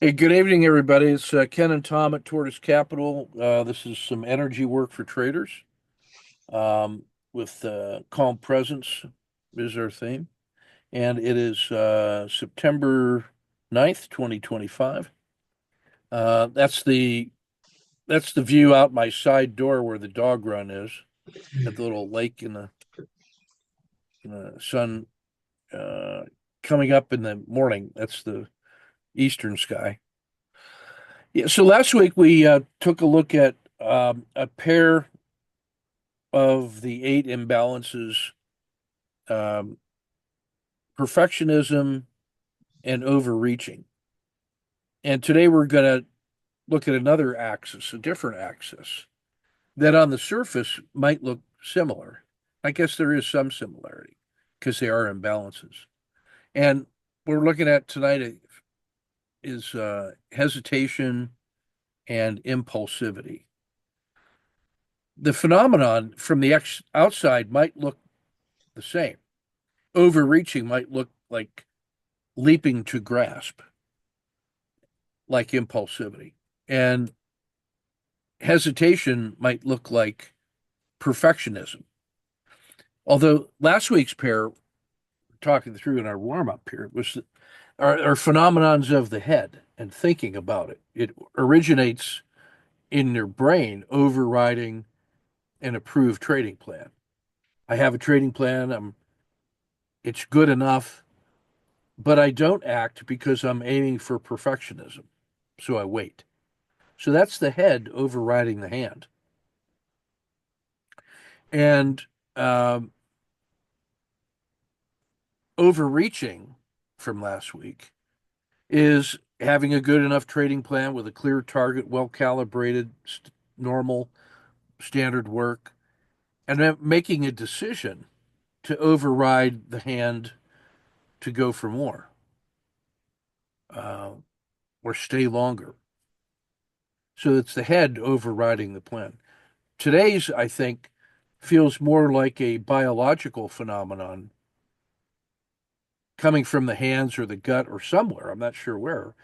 Hey, good evening, everybody. It's Ken and Tom at Tortoise Capital. This is some energy work for traders with Calm Presence is our theme. And it is September 9th, 2025. That's the view out my side door where the dog run is at the little lake in the sun uh, coming up in the morning. That's the eastern sky. Yeah, so last week we took a look at a pair of the eight imbalances, um, perfectionism and overreaching. And today we're going to look at another axis, a different axis that on the surface might look similar. I guess there is some similarity because they are imbalances. And what we're looking at tonight is hesitation and impulsivity. The phenomenon from the outside might look the same. Overreaching might look like leaping to grasp, like impulsivity. And hesitation might look like perfectionism. Although last week's pair, talking through in our warm up here, was are phenomenons of the head and thinking about it. It originates in your brain overriding an approved trading plan. I have a trading plan. It's good enough, but I don't act because I'm aiming for perfectionism. So I wait. So that's the head overriding the hand. And um, overreaching from last week is having a good enough trading plan with a clear target, well calibrated, normal, standard work, and then making a decision to override the hand to go for more uh, or stay longer. So it's the head overriding the plan. Today's, I think, feels more like a biological phenomenon coming from the hands or the gut or somewhere, I'm not sure where,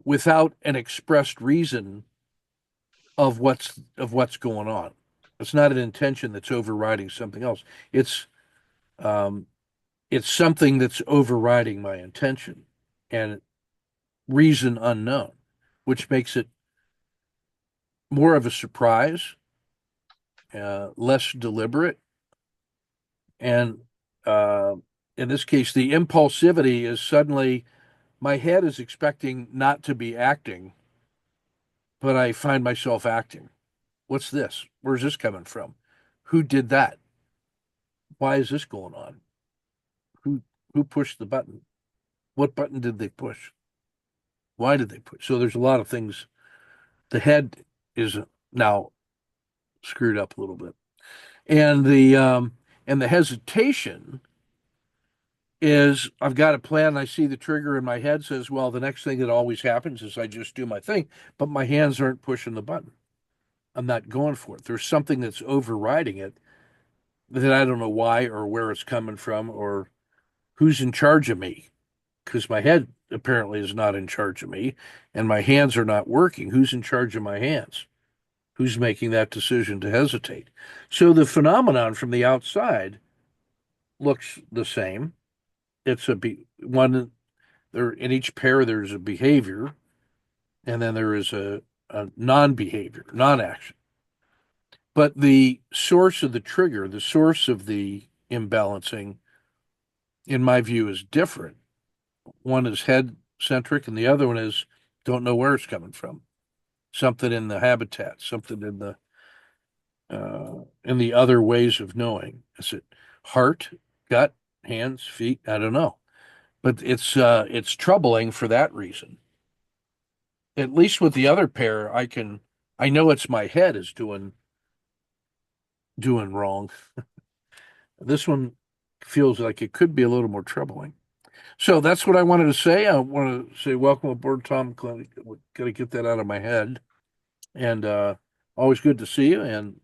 without an expressed reason of what's going on. It's not an intention that's overriding something else. Um, it's something that's overriding my intention and reason unknown, which makes it more of a surprise, less deliberate, and uh, in this case, the impulsivity is suddenly my head is expecting not to be acting, but I find myself acting. What's this? Where's this coming from? Who did that? Why is this going on? Who who pushed the button? What button did they push? Why did they push? So there's a lot of things. The head is now screwed up a little bit, and the hesitation is I've got a plan. I see the trigger in my head says, well, the next thing that always happens is I just do my thing, but my hands aren't pushing the button. I'm not going for it. There's something that's overriding it that I don't know why or where it's coming from or who's in charge of me because my head apparently is not in charge of me and my hands are not working. Who's in charge of my hands? Who's making that decision to hesitate? So the phenomenon from the outside looks the same. It's one there in each pair. There's a behavior, and then there is a non-behavior, non-action. But the source of the trigger, the source of the imbalancing, in my view, is different. One is head centric, and the other one is don't know where it's coming from. Something in the habitat, something in the other ways of knowing. Is it heart, gut, hands, feet? I don't know, but it's troubling for that reason. At least with the other pair, I know it's my head is doing wrong. This one feels like it could be a little more troubling. So that's what I wanted to say. I want to say welcome aboard, Tom. Got to get that out of my head. And always good to see you. And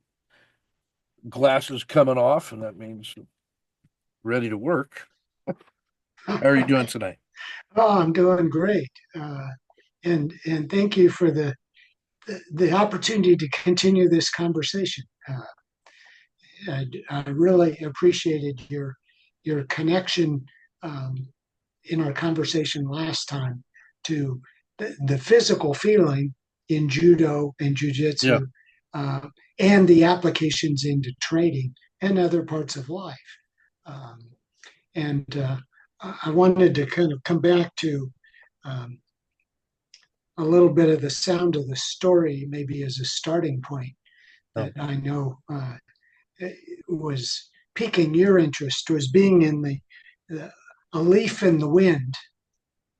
glasses coming off, and that means ready to work. How are you doing tonight? Oh, I'm doing great. And thank you for the opportunity to continue this conversation. I really appreciated your connection um, in our conversation last time to the physical feeling in judo and Yeah. jujitsu, uh, and the applications into trading and other parts of life. Um, and I wanted to kind of come back to um, a little bit of the sound of the story, maybe as a starting point Oh, that I know was piquing your interest, was being in the a leaf in the wind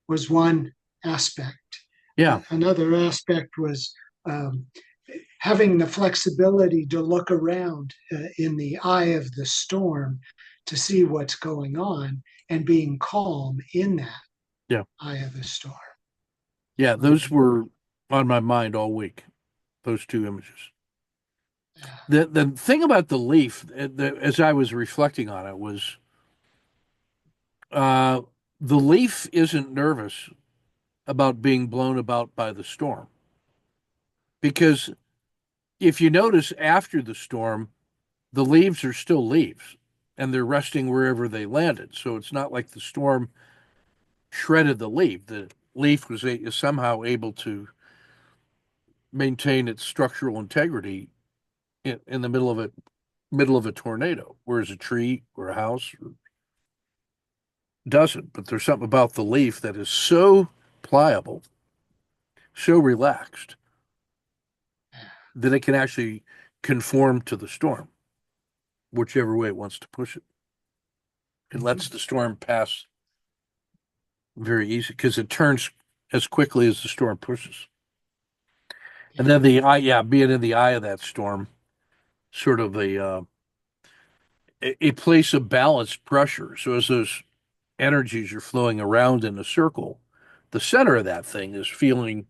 was one aspect. yeah. Another aspect was um, having the flexibility to look around in the eye of the storm to see what's going on and being calm in that Yeah. eye of the storm. Yeah. Those Um, were on my mind all week, those two images. yeah, The thing about the leaf, as I was reflecting on it, was uh, the leaf isn't nervous about being blown about by the storm. Because if you notice after the storm, the leaves are still leaves and they're resting wherever they landed. So it's not like the storm shredded the leaf. The leaf was somehow able to maintain its structural integrity in the middle of a tornado, whereas a tree or a house doesn't. But there's something about the leaf that is so pliable, so relaxed that it can actually conform to the storm, whichever way it wants to push it. It lets mhm, the storm pass very easy because it turns as quickly as the storm pushes. And yeah, then the eye, yeah, being in the eye of that storm, sort of a place of balanced pressure. So as those energies are flowing around in a circle, the center of that thing is feeling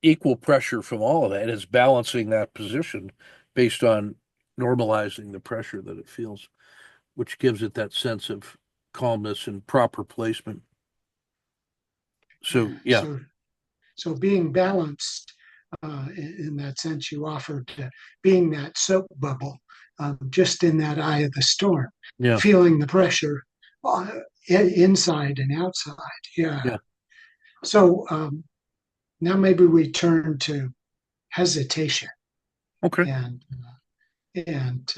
equal pressure from all of that. It's balancing that position based on normalizing the pressure that it feels, which gives it that sense of calmness and proper placement. yeah. So yeah, So being balanced in that sense, you offered being that soap bubble, just in that eye of the storm, yeah, feeling the pressure uh, inside and outside. Yeah. yeah. So now maybe we turn to hesitation Okay. and and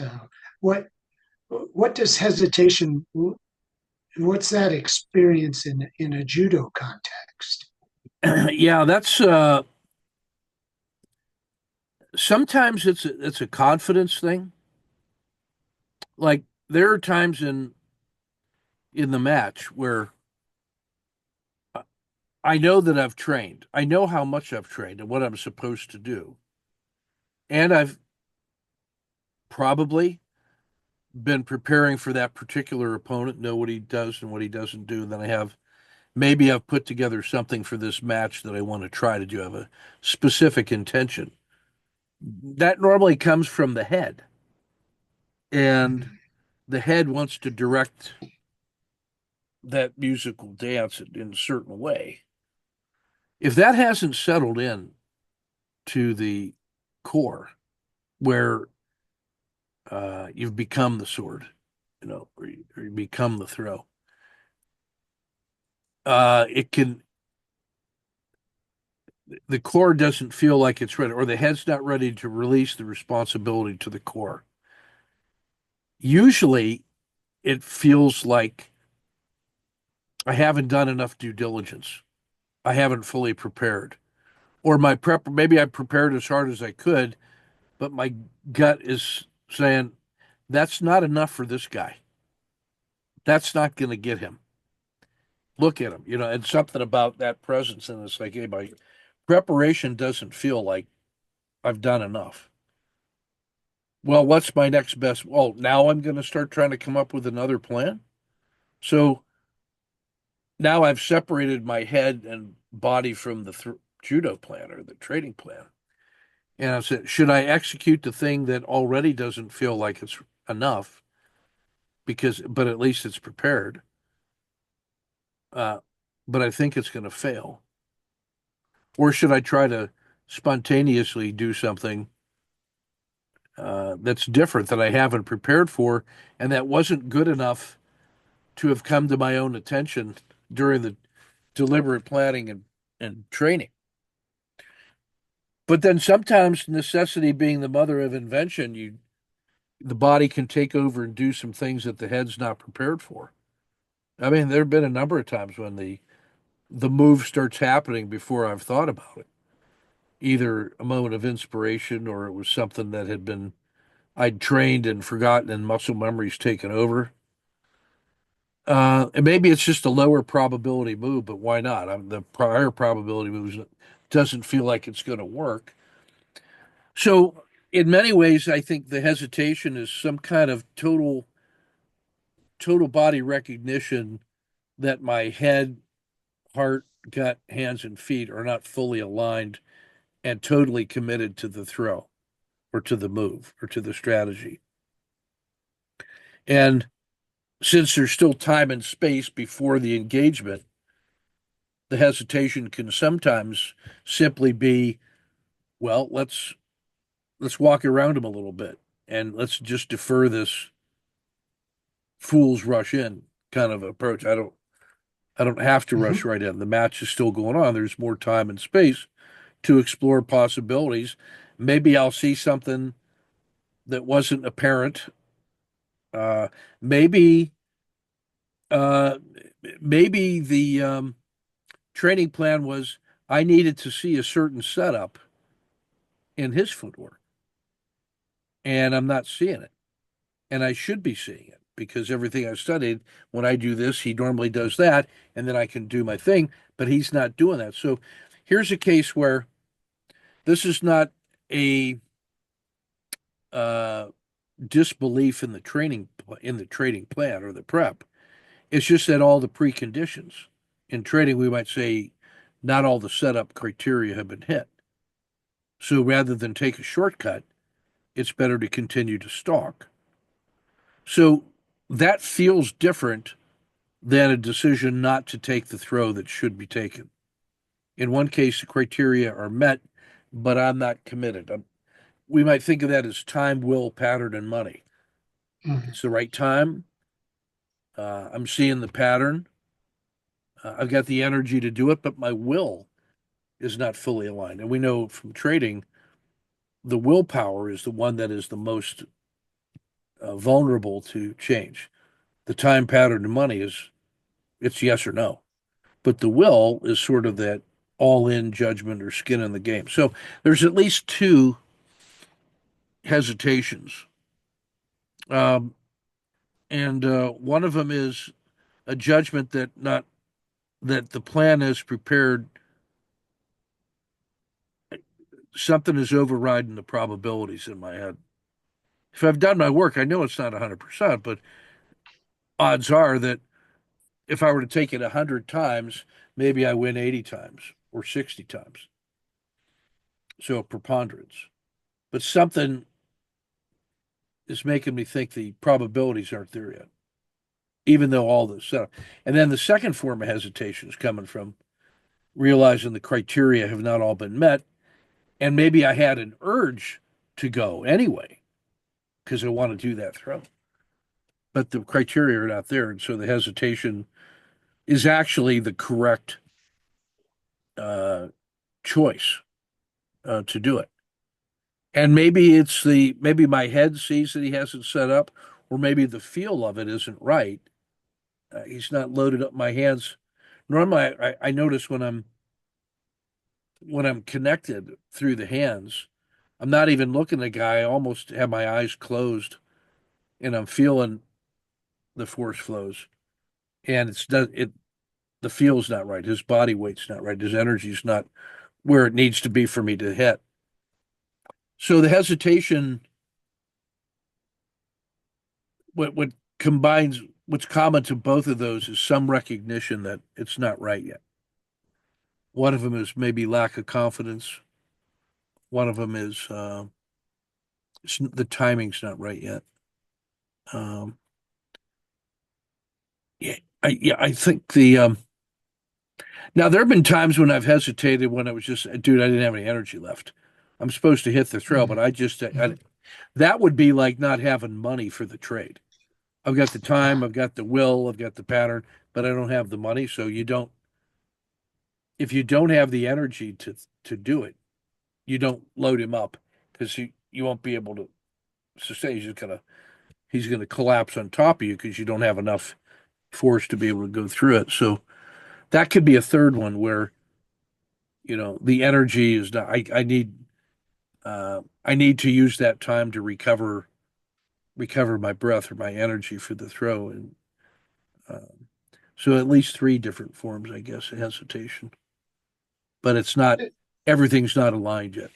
what does hesitation? What's that experience in a judo context? Yeah, that's sometimes it's a confidence thing. Like there are times in the match where I know that I've trained. I know how much I've trained and what I'm supposed to do. And I've probably been preparing for that particular opponent, know what he does and what he doesn't do. Then I have maybe I've put together something for this match that I want to try to do. I have a specific intention. That normally comes from the head. And Mm, the head wants to direct that musical dance in a certain way. If that hasn't settled in to the core, where you've become the sword, or you become the throw, it can the core doesn't feel like it's ready, or the head's not ready to release the responsibility to the core. Usually, it feels like I haven't done enough due diligence. I haven't fully prepared, or my prep. Maybe I prepared as hard as I could, but my gut is saying that's not enough for this guy. That's not going to get him. Look at him, and something about that presence. And it's like, hey, my preparation doesn't feel like I've done enough. Well, what's my next best? Well, now I'm going to start trying to come up with another plan. So now I've separated my head and body from the judo plan or the training plan. And I said, should I execute the thing that already doesn't feel like it's enough? But at least it's prepared. uh, but I think it's going to fail. Or should I try to spontaneously do something that's different that I haven't prepared for and that wasn't good enough to have come to my own attention during the deliberate planning and training? But then sometimes necessity being the mother of invention, the body can take over and do some things that the head's not prepared for. I mean, there have been a number of times when the move starts happening before I've thought about it. Either a moment of inspiration or it was something that had been I'd trained and forgotten and muscle memory's taken over. And maybe it's just a lower probability move, but why not? The higher probability move doesn't feel like it's going to work. So, in many ways, I think the hesitation is some kind of total body recognition that my head, heart, gut, hands, and feet are not fully aligned and totally committed to the throw or to the move or to the strategy. And since there's still time and space before the engagement, the hesitation can sometimes simply be, well, let's walk around him a little bit and let's just defer this fools rush in kind of approach. I don't have to rush Mhm. right in. The match is still going on. There's more time and space to explore possibilities. Maybe I'll see something that wasn't apparent. Uh, maybe uh, maybe the training plan was I needed to see a certain setup in his footwork, and I'm not seeing it, and I should be seeing it because everything I've studied, when I do this, he normally does that, and then I can do my thing, but he's not doing that. So here's a case where this is not a uh, disbelief in the training plan or the prep. It's just that all the preconditions in trading, we might say, not all the setup criteria have been hit. So rather than take a shortcut, it's better to continue to stalk. So that feels different than a decision not to take the throw that should be taken. In one case, the criteria are met, but I'm not committed. We might think of that as time, will, pattern, and money. Mhm. It's the right time. I'm seeing the pattern. I've got the energy to do it, but my will is not fully aligned. And we know from trading, the willpower is the one that is the most vulnerable to change. The time, pattern, and money is it's yes or no. But the will is sort of that all in judgment or skin in the game. So there's at least two hesitations. Um, and one of them is a judgment that the plan is prepared, something is overriding the probabilities in my head. If I've done my work, I know it's not 100%, but odds are that if I were to take it 100 times, maybe I win 80 times or 60 times. So a preponderance. But something is making me think the probabilities aren't there yet, even though all this setup. And then the second form of hesitation is coming from realizing the criteria have not all been met. And maybe I had an urge to go anyway because I want to do that throw. But the criteria are not there. And so the hesitation is actually the correct uh, choice to do it. And maybe my head sees that he hasn't set up, or maybe the feel of it isn't right. He's not loaded up my hands. Normally, I notice when I'm connected through the hands, I'm not even looking at the guy. I almost have my eyes closed, and I'm feeling the force flows. And the feel's not right. His body weight's not right. His energy's not where it needs to be for me to hit. So the hesitation, what combines what's common to both of those is some recognition that it's not right yet. One of them is maybe lack of confidence. One of them is the timing's not right yet. Um, yeah, I think Now, there have been times when I've hesitated when it was just, dude, I didn't have any energy left. I'm supposed to hit the throw, but Mhm. I just, Mhm. that would be like not having money for the trade. I've got the time, Ah, I've got the will, I've got the pattern, but I don't have the money. So if you don't have the energy to do it, you don't load him up because you won't be able to sustain. He's gonna collapse on top of you because you don't have enough force to be able to go through it. So that could be a third one where the energy is not. I need to use that time to recover my breath or my energy for the throw, and um, so at least three different forms, I guess, of hesitation. But it's not everything's not aligned yet.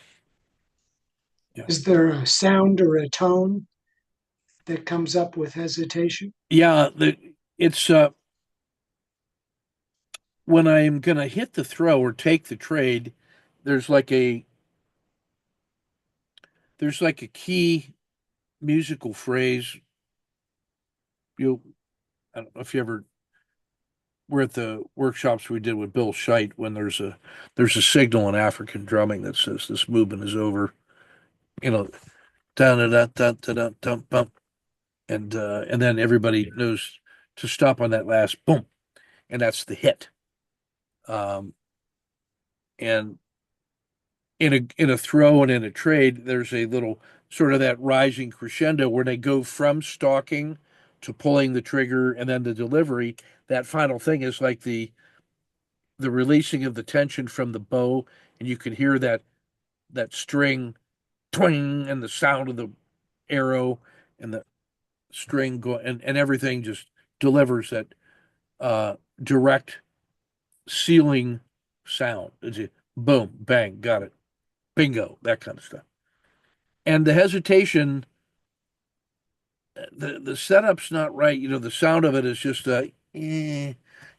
Yeah, is there a sound or a tone that comes up with hesitation? yeah. It's when I'm gonna hit the throw or take the trade. There's like a there's like a key musical phrase. You I don't know if you ever were at the workshops we did with Bill Scheit when there's a signal in African drumming that says this movement is over. You know, da da da da da da da bump, and then everybody knows to stop on that last boom, and that's the hit. Um, and in a throw and in a trade, there's a little sort of that rising crescendo where they go from stalking to pulling the trigger and then the delivery. That final thing is like the releasing of the tension from the bow, and you can hear that string twing and the sound of the arrow and the string go and everything just delivers that direct sealing sound. It's a boom, bang, got it, bingo, that kind of stuff. And the hesitation, the setup's not right. The sound of it is just and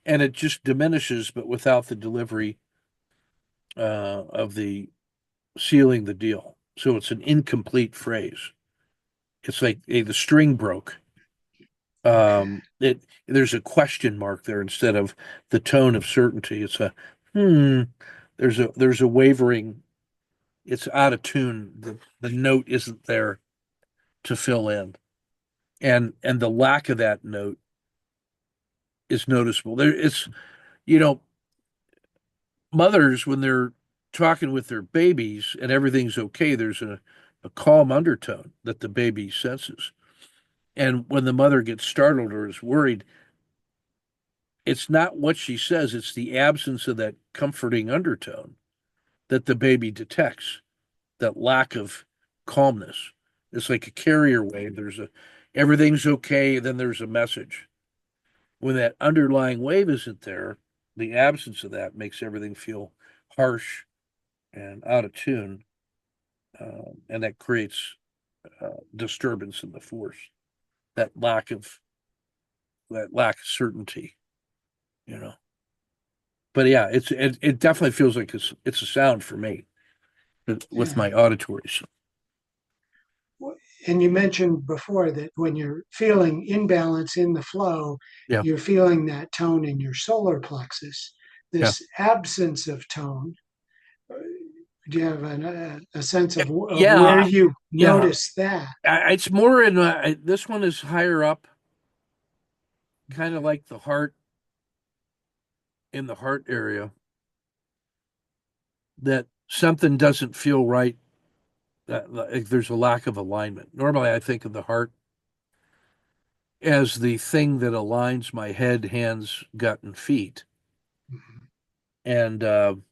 it just diminishes, but without the delivery of the sealing the deal. So it's an incomplete phrase. It's like the string broke. Okay. There's a question mark there instead of the tone of certainty. It's a hmm. There's a wavering. It's out of tune. The note isn't there to fill in, and the lack of that note is noticeable. It's you know mothers when they're talking with their babies and everything's okay. There's a calm undertone that the baby senses, and when the mother gets startled or is worried, it's not what she says, it's the absence of that comforting undertone that the baby detects, that lack of calmness. It's like a carrier wave. Everything's okay, then there's a message. When that underlying wave isn't there, the absence of that makes everything feel harsh and out of tune, and that creates disturbance in the force. That lack of certainty, you know. But yeah, it definitely feels like it's a sound for me with Yeah. my auditories. And you mentioned before that when you're feeling imbalance in the flow, Yeah, you're feeling that tone in your solar plexus. yeah, This absence of tone, do you have a sense of where yeah, you yeah. notice that? It's more in this one is higher up, kind of like the heart in the heart area. That something doesn't feel right. Like there's a lack of alignment. Normally, I think of the heart as the thing that aligns my head, hands, gut, and feet, Mhm. and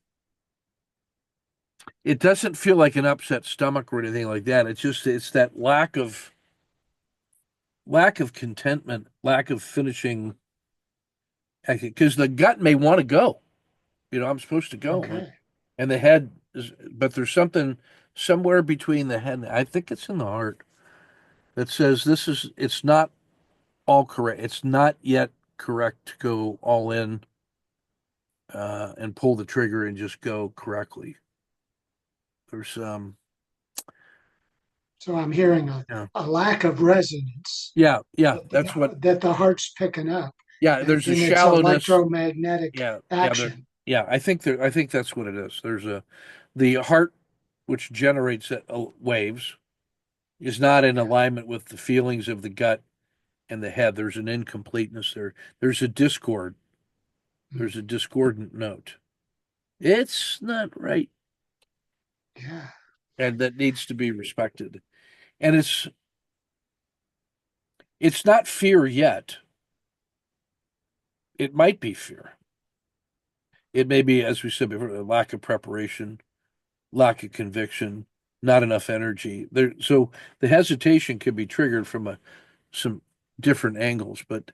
it doesn't feel like an upset stomach or anything like that. It's that lack of contentment, lack of finishing, because the gut may want to go. I'm supposed to go, Okay. and the head is, but there's something somewhere between the head. I think it's in the heart that says it's not all correct. It's not yet correct to go all in and pull the trigger and just go correctly. There's So I'm hearing yeah, a lack of resonance yeah, yeah. that That's what. that the heart's picking up Yeah, there's a in its shallowness. electromagnetic Yeah, yeah. action. Yeah, I think that's what it is. There's a the heart which generates waves is not in Yeah. alignment with the feelings of the gut and the head. There's an incompleteness there. There's a discord. There's a Mhm. discordant note. It's not right, Yeah. and that needs to be respected. And it's not fear yet. It might be fear. It may be, as we said before, a lack of preparation, lack of conviction, not enough energy. There, so the hesitation can be triggered from some different angles, but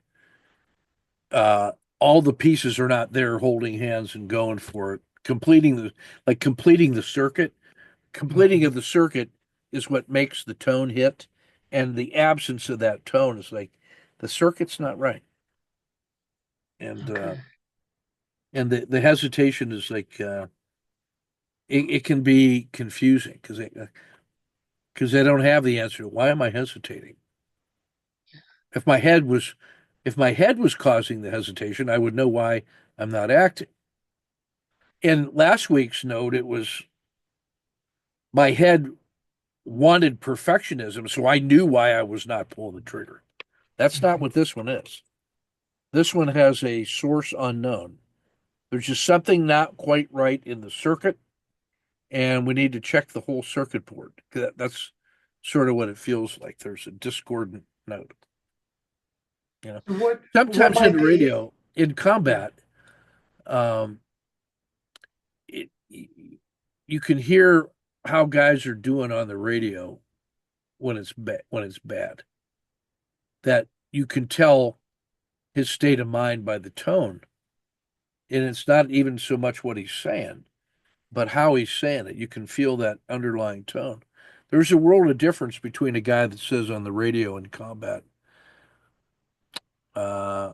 uh, all the pieces are not there holding hands and going for it. Completing the circuit. Completing Mhm. of the circuit is what makes the tone hit, and the absence of that tone is like the circuit's not right, and uh, Okay. and the hesitation is like it can be confusing because they don't have the answer. Why am I hesitating? If my head was if my head was causing the hesitation, I would know why I'm not acting. In last week's note, it was my head wanted perfectionism, so I knew why I was not pulling the trigger. That's not Mhm. what this one is. This one has a source unknown. There's just something not quite right in the circuit, and we need to check the whole circuit board. That's sort of what it feels like. There's a discordant note. You know, What sometimes in might the be? radio, in Yeah. combat, um, it, you can hear how guys are doing on the radio when it's bad. That you can tell his state of mind by the tone, and it's not even so much what he's saying, but how he's saying it. You can feel that underlying tone. There's a world of difference between a guy that says on the radio in combat, uh,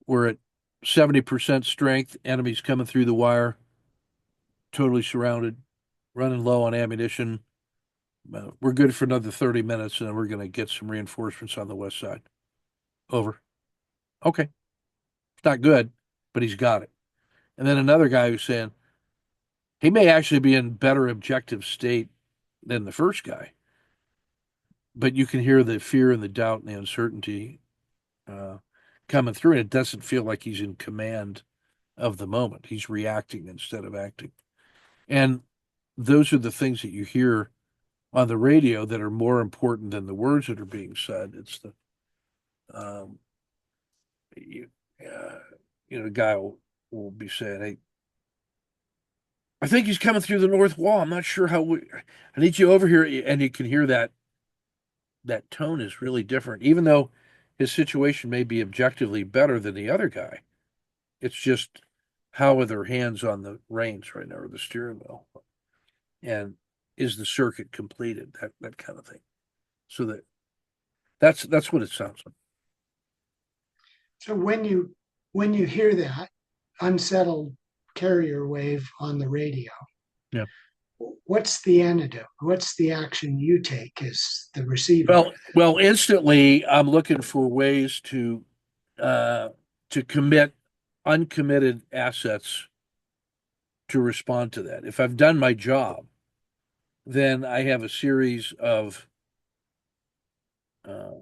we're at 70% strength, enemies coming through the wire, totally surrounded, running low on ammunition. We're good for another 30 minutes, and then we're going to get some reinforcements on the west side. Over. Okay. It's not good, but he's got it. And then another guy who's saying he may actually be in better objective state than the first guy, but you can hear the fear and the doubt and the uncertainty uh, coming through, and it doesn't feel like he's in command of the moment. He's reacting instead of acting. And those are the things that you hear on the radio that are more important than the words that are being said. It's the um, you, uh, the guy will be saying, "Hey, I think he's coming through the north wall. I'm not sure I need you over here," and you can hear that tone is really different, even though his situation may be objectively better than the other guy. It's just how are their hands on the reins right now or the steering wheel, and is the circuit completed? That kind of thing. So that's what it sounds like. So when you hear that unsettled carrier wave on the radio, Yeah. what's the antidote? What's the action you take as the receiver? Well, instantly, I'm looking for ways uh, to commit uncommitted assets to respond to that. If I've done my job, then I have a series of uh,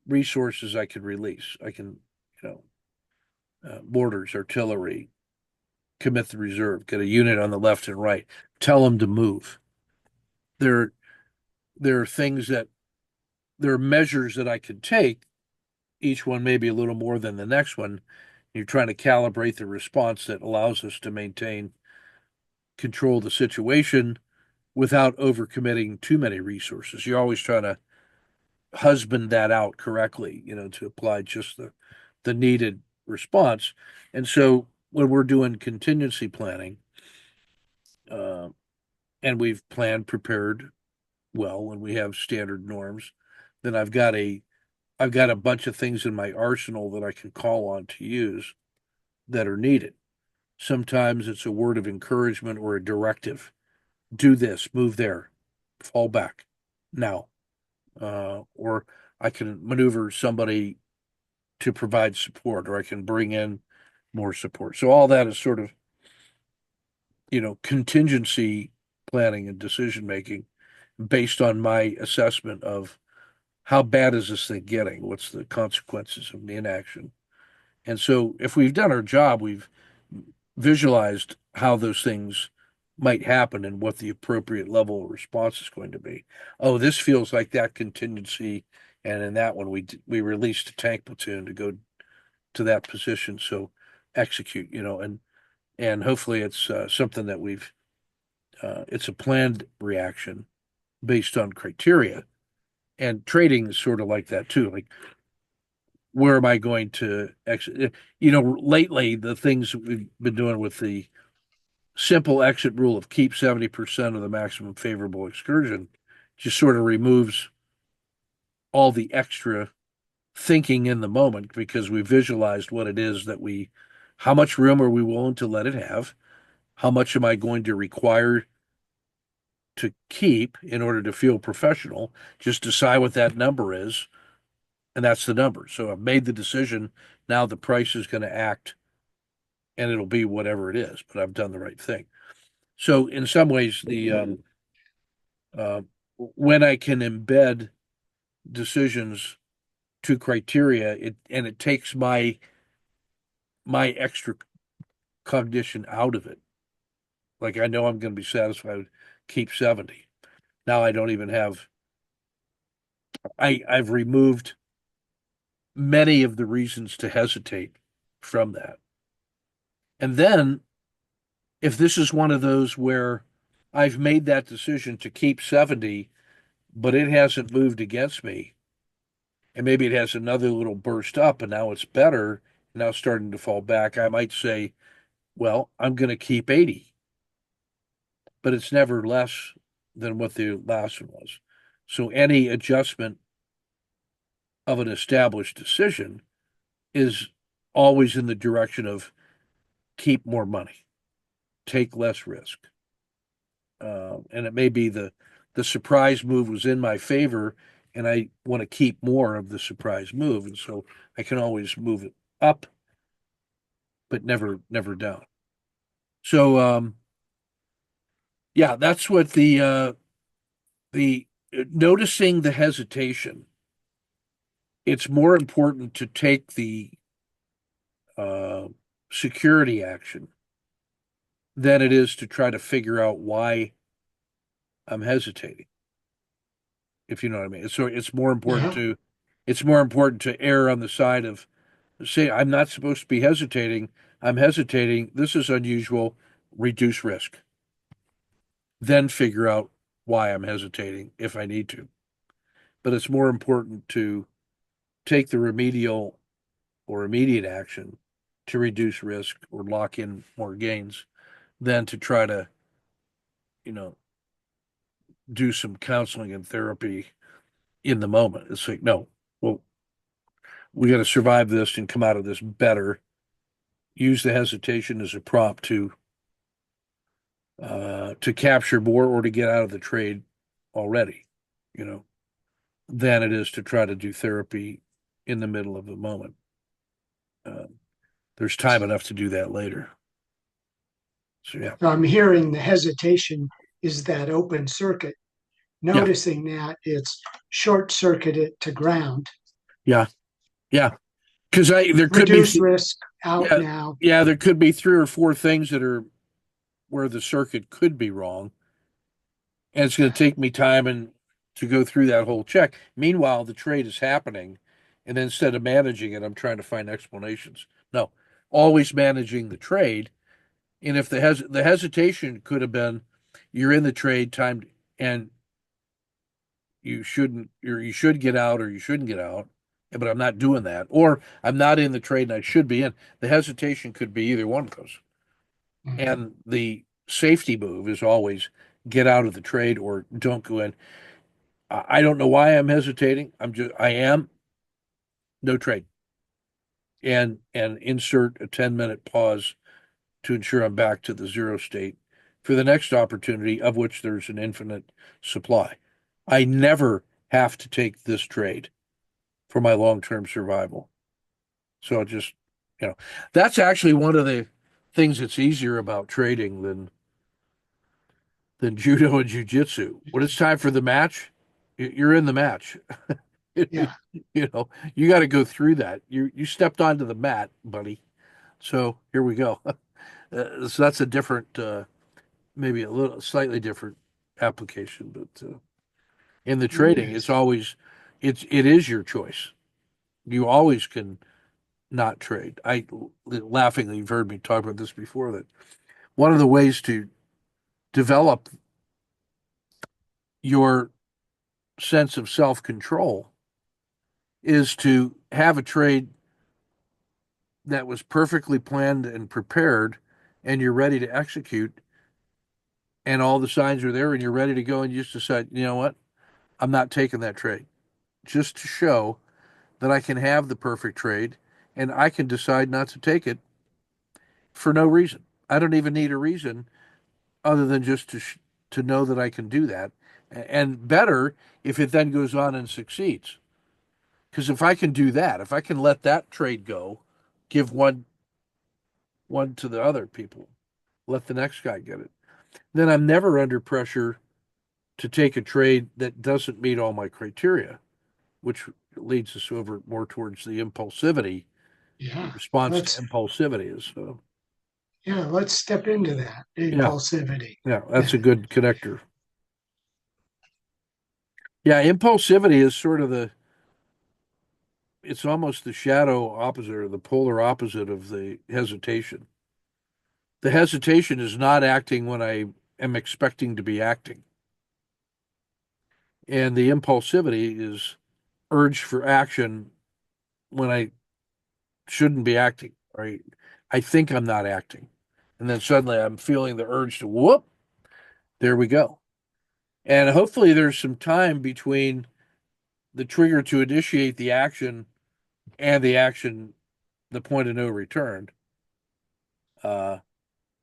resources I could release. I can, you know, mortars, artillery, commit the reserve, get a unit on the left and right, tell them to move. There, there are things that there are measures that I could take. Each one maybe a little more than the next one. You're trying to calibrate the response that allows us to maintain control of the situation without overcommitting too many resources. You're always trying to husband that out correctly, to apply just the needed response. And so when we're doing contingency planning, uh, and we've planned, prepared well, and we have standard norms, then I've got a bunch of things in my arsenal that I can call on to use that are needed. Sometimes it's a word of encouragement or a directive. Do this, move there, fall back now. Or I can maneuver somebody to provide support, or I can bring in more support. So all that is sort of contingency planning and decision making based on my assessment of how bad is this thing getting? What's the consequences of the inaction? And so if we've done our job, we've visualized how those things might happen and what the appropriate level of response is going to be. Oh, this feels like that contingency, and in that one we released a tank platoon to go to that position. So execute, and hopefully it's something that it's a planned reaction based on criteria. And trading is sort of like that too. Like, where am I going to exit? Lately, the things we've been doing with the simple exit rule of keep 70% of the maximum favorable excursion just sort of removes all the extra thinking in the moment because we visualized what it is how much room are we willing to let it have? How much am I going to require to keep in order to feel professional? Just decide what that number is, and that's the number. So I've made the decision. Now the price is going to act, and it'll be whatever it is, but I've done the right thing. So in some ways, the uh, when I can embed decisions to criteria, it takes my extra cognition out of it. Like I know I'm going to be satisfied with keep 70. Now I don't even have I've removed many of the reasons to hesitate from that. And then if this is one of those where I've made that decision to keep 70, but it hasn't moved against me, and maybe it has another little burst up and now it's better, now starting to fall back, I might say, well, I'm going to keep 80, but it's never less than what the last one was. So any adjustment of an established decision is always in the direction of keep more money, take less risk. And it may be the surprise move was in my favor, and I want to keep more of the surprise move, and so I can always move it up, but never down. So yeah, that's what the noticing the hesitation. It's more important to take the uh, security action than it is to try to figure out why I'm hesitating, if you know what I mean. So Yeah. it's more important to err on the side of say I'm not supposed to be hesitating. I'm hesitating. This is unusual. Reduce risk. Then figure out why I'm hesitating if I need to. But it's more important to take the remedial or immediate action to reduce risk or lock in more gains than to try to, you know, do some counseling and therapy in the moment. It's like, no, well, we got to survive this and come out of this better. Use the hesitation as a prompt to capture more or to get out of the trade already, you know, than it is to try to do therapy in the middle of the moment. Uh, there's time enough to do that later. So yeah, So I'm hearing the hesitation is that open circuit, yeah, noticing that it's short circuited to ground, yeah, yeah. Because I there could be reduce risk out yeah now. yeah there could be three or four things that are where the circuit could be wrong, and it's going to take me time and to go through that whole check. Meanwhile, the trade is happening, and instead of managing it, I'm trying to find explanations. No, always managing the trade. And if the hesitation could have been, you're in the trade time and you shouldn't, or you should get out or you shouldn't get out, but I'm not doing that, or I'm not in the trade and I should be in. The hesitation could be either one of those. Mhm. And the safety move is always get out of the trade or don't go in. I don't know why I'm hesitating. I am no trade and insert a 10-minute pause to ensure I'm back to the zero state for the next opportunity, of which there's an infinite supply. I never have to take this trade for my long-term survival. So just, you know, that's actually one of the things that's easier about trading than than judo and jujitsu. When it's time for the match, you're in the match. Yeah, You know, you got to go through that. You stepped onto the mat, buddy. So here we go. So that's a different, maybe a little slightly different application, but in the it trading, it's is. always it is your choice. You always can not trade. I laughingly, you've heard me talk about this before, that one of the ways to develop your sense of self-control is to have a trade that was perfectly planned and prepared, and you're ready to execute, and all the signs are there, and you're ready to go, and you just decide, you know what, I'm not taking that trade, just to show that I can have the perfect trade, and I can decide not to take it for no reason. I don't even need a reason other than just to know that I can do that, and better if it then goes on and succeeds. Because if I can do that, if I can let that trade go, give one to the other people, let the next guy get it, then I'm never under pressure to take a trade that doesn't meet all my criteria, which leads us over more towards the impulsivity, the Yeah, response to let's impulsivity is. yeah, let's step into that Yeah, impulsivity. yeah, that's Yeah, a good connector. Yeah, impulsivity is sort of it's almost the shadow opposite or the polar opposite of the hesitation. The hesitation is not acting when I am expecting to be acting. And the impulsivity is urge for action when I shouldn't be acting, right? I think I'm not acting. And then suddenly I'm feeling the urge to whoop, there we go. And hopefully there's some time between the trigger to initiate the action and the action, the point of no return. Uh,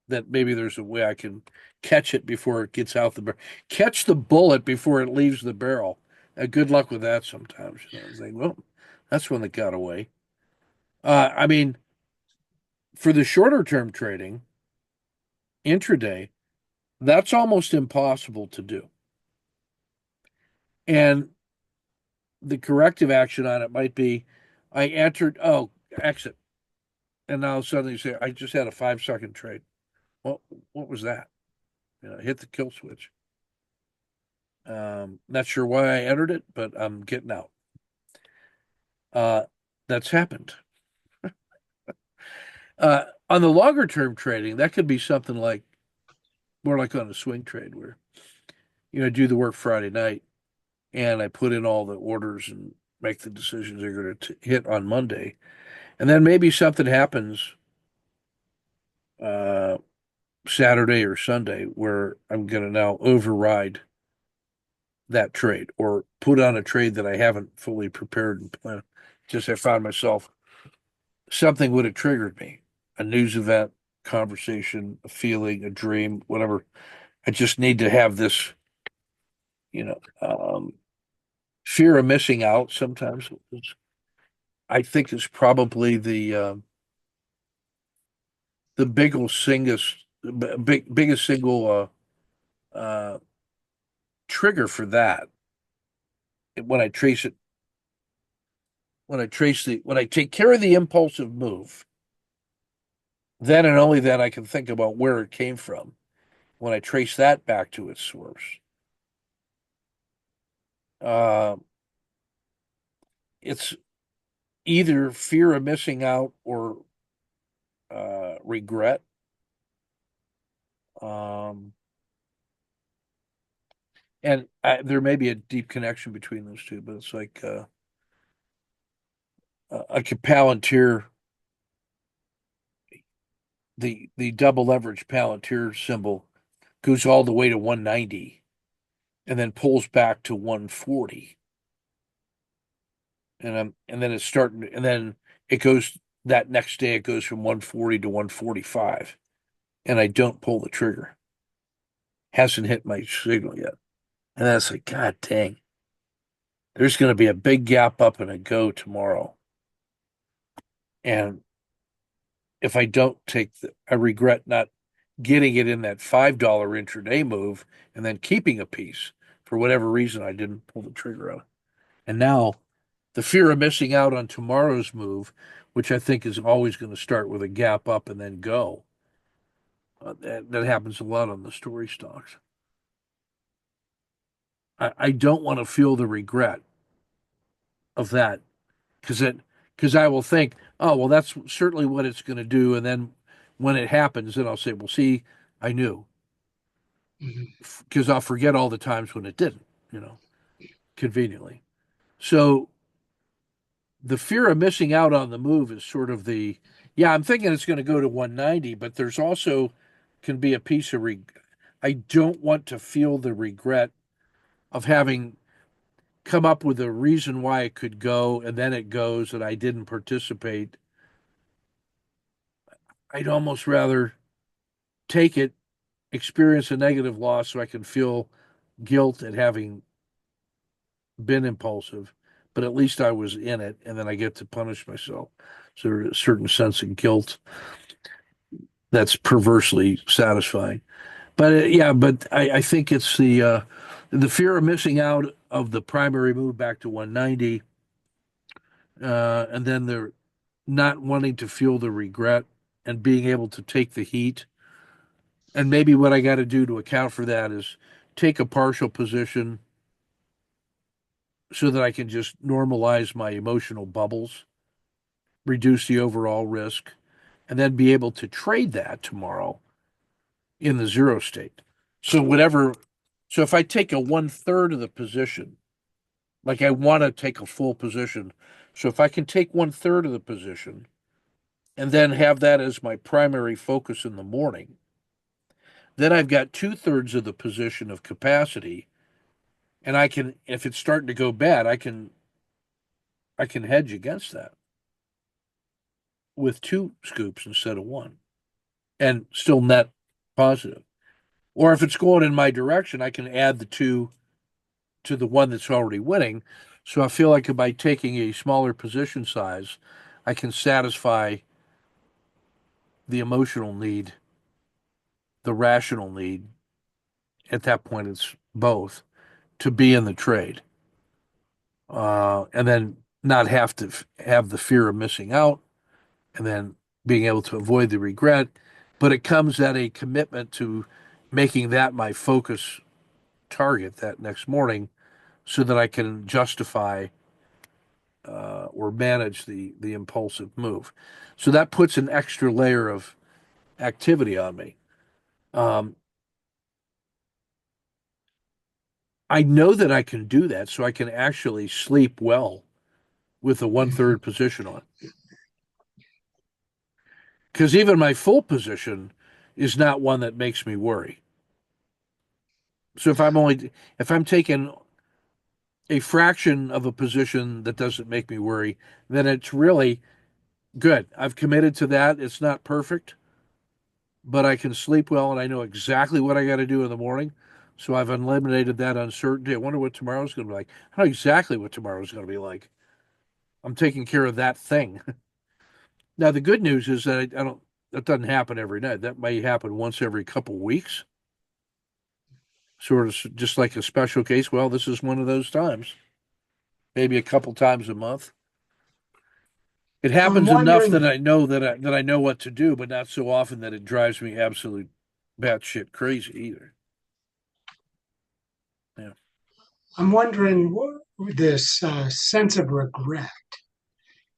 that maybe there's a way I can catch it before it gets out the barrel, catch the bullet before it leaves the barrel. Good luck with that sometimes. You know, it's like, well, that's one that got away. I mean, for the shorter term trading, intraday, that's almost impossible to do. And the corrective action on it might be I entered, oh, exit. And now suddenly you say, I just had a 5 second trade. Well, what was that? You know, hit the kill switch. Not sure why I entered it, but I'm getting out. Uh, that's happened. On the longer term trading, that could be something like more like on a swing trade where, you know, do the work Friday night and I put in all the orders and make the decisions they're going to hit on Monday. And then maybe something happens uh, Saturday or Sunday where I'm going to now override that trade or put on a trade that I haven't fully prepared and planned. Just I found myself something would have triggered me, a news event, conversation, a feeling, a dream, whatever. I just need to have this, you know, fear of missing out sometimes. I think is probably the biggest single trigger for that. When I trace it, when I take care of the impulsive move, then and only then I can think about where it came from. When I trace that back to its source, uh, it's either fear of missing out or regret. Um, and there may be a deep connection between those two, but it's like a Palantir, the double leverage Palantir symbol goes all the way to 190 and then pulls back to 140. And then it's starting, and then it goes that next day, it goes from 140 to 145. And I don't pull the trigger. Hasn't hit my signal yet. And that's like, God dang, there's going to be a big gap up and a go tomorrow. And if I don't I regret not getting it in that $5 intraday move and then keeping a piece. For whatever reason, I didn't pull the trigger on it. And now the fear of missing out on tomorrow's move, which I think is always going to start with a gap up and then go. That happens a lot on the story stocks. I don't want to feel the regret of that because I will think, oh well, that's certainly what it's going to do, and then when it happens, then I'll say, well, see, I knew, Mhm. because I'll forget all the times when it didn't, you know, conveniently. So the fear of missing out on the move is sort of yeah, I'm thinking it's going to go to 190, but there's also can be a piece of I don't want to feel the regret of having come up with a reason why it could go and then it goes and I didn't participate. I'd almost rather take it, experience a negative loss so I can feel guilt at having been impulsive, but at least I was in it and then I get to punish myself. So there's a certain sense of guilt that's perversely satisfying. But yeah, but I think it's the fear of missing out of the primary move back to 190, and then the not wanting to feel the regret and being able to take the heat. And maybe what I got to do to account for that is take a partial position so that I can just normalize my emotional bubbles, reduce the overall risk, and then be able to trade that tomorrow in the zero state. So whatever, so if I take a 1/3 of the position, like I want to take a full position, so if I can take 1/3 of the position and then have that as my primary focus in the morning, then I've got 2/3 of the position of capacity, and I can, if it's starting to go bad, I can hedge against that with two scoops instead of one, and still net positive. Or if it's going in my direction, I can add the two to the one that's already winning. So I feel like by taking a smaller position size, I can satisfy the emotional need, the rational need. At that point, it's both to be in the trade, and then not have to have the fear of missing out, and then being able to avoid the regret. But it comes at a commitment to making that my focus target that next morning so that I can justify or manage the impulsive move. So that puts an extra layer of activity on me. Um, I know that I can do that, so I can actually sleep well with a 1/3 position on. Because even my full position is not one that makes me worry. So if I'm taking a fraction of a position that doesn't make me worry, then it's really good. I've committed to that. It's not perfect, but I can sleep well and I know exactly what I got to do in the morning. So I've eliminated that uncertainty. I wonder what tomorrow's going to be like. I know exactly what tomorrow's going to be like. I'm taking care of that thing. Now, the good news is that I don't, that doesn't happen every night. That may happen once every couple of weeks, sort of just like a special case. Well, this is one of those times, maybe a couple times a month. It I'm happens enough that wondering, I know that I know what to do, but not so often that it drives me absolute batshit crazy either. Yeah. I'm wondering what this sense of regret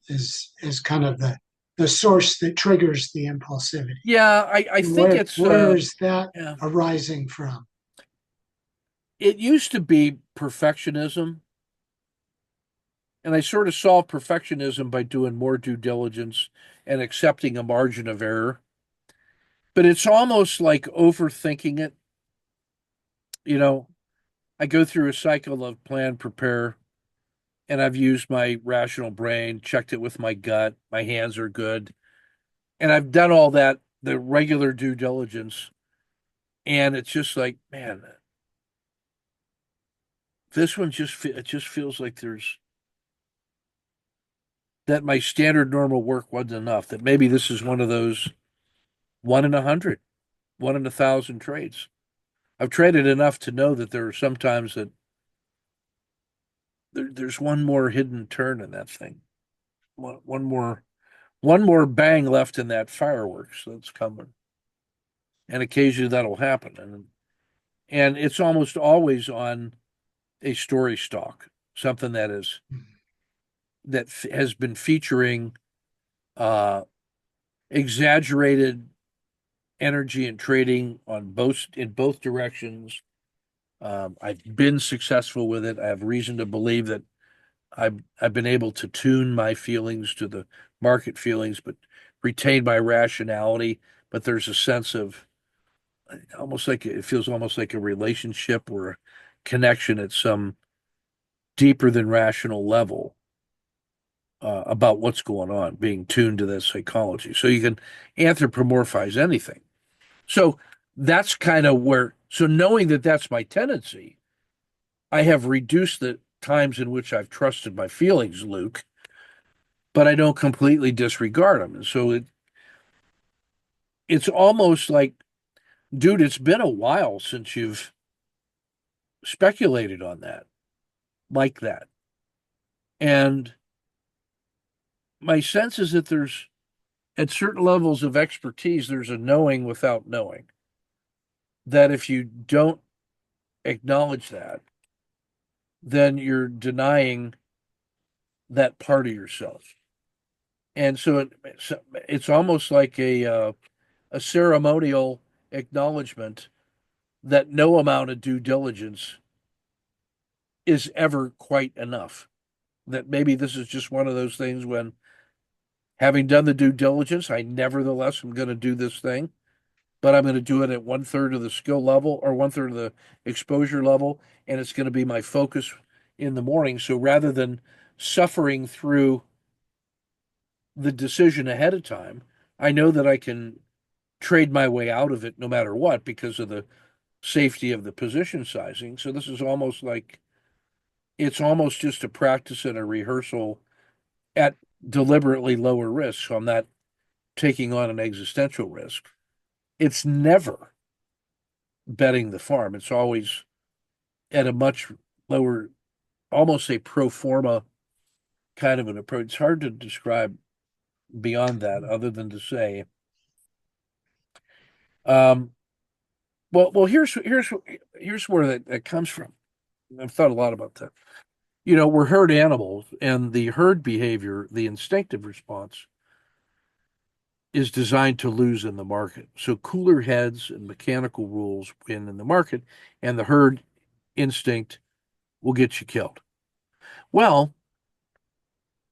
is kind of the source that triggers the impulsivity. Yeah, I think it's Where is that yeah. arising from? It used to be perfectionism, and I sort of solved perfectionism by doing more due diligence and accepting a margin of error. But it's almost like overthinking it. You know, I go through a cycle of plan, prepare, and I've used my rational brain, checked it with my gut, my hands are good, and I've done all that, the regular due diligence, and it's just like, man, this one it just feels like there's that my standard normal work wasn't enough. That maybe this is one of those 1 in 100. one in 1,000 trades. I've traded enough to know that there are sometimes that there's one more hidden turn in that thing, one more bang left in that fireworks that's coming, and occasionally that'll happen, and it's almost always on a story stock, something has been featuring uh, exaggerated energy and trading on both in both directions. I've been successful with it. I have reason to believe that I've been able to tune my feelings to the market feelings, but retain my rationality. But there's a sense of almost like it feels almost like a relationship or a connection at some deeper than rational level about what's going on, being tuned to that psychology. So you can anthropomorphize anything. So that's kind of where, so knowing that that's my tendency, I have reduced the times in which I've trusted my feelings, Luke, but I don't completely disregard them. And so it's almost like, dude, it's been a while since you've speculated on that like that. And my sense is that there's, at certain levels of expertise, there's a knowing without knowing. That if you don't acknowledge that, then you're denying that part of yourself. And so it's almost like a ceremonial acknowledgement that no amount of due diligence is ever quite enough. That maybe this is just one of those things when, having done the due diligence, I nevertheless am going to do this thing, but I'm going to do it at 1/3 of the skill level or 1/3 of the exposure level, and it's going to be my focus in the morning. So rather than suffering through the decision ahead of time, I know that I can trade my way out of it no matter what because of the safety of the position sizing. So this is almost like it's almost just a practice and a rehearsal at deliberately lower risk. So I'm not taking on an existential risk. It's never betting the farm. It's always at a much lower, almost a pro forma kind of an approach. It's hard to describe beyond that, other than to say, um, well, here's where that comes from. I've thought a lot about that. You know, we're herd animals, and the herd behavior, the instinctive response, is designed to lose in the market. So cooler heads and mechanical rules win in the market, and the herd instinct will get you killed. Well,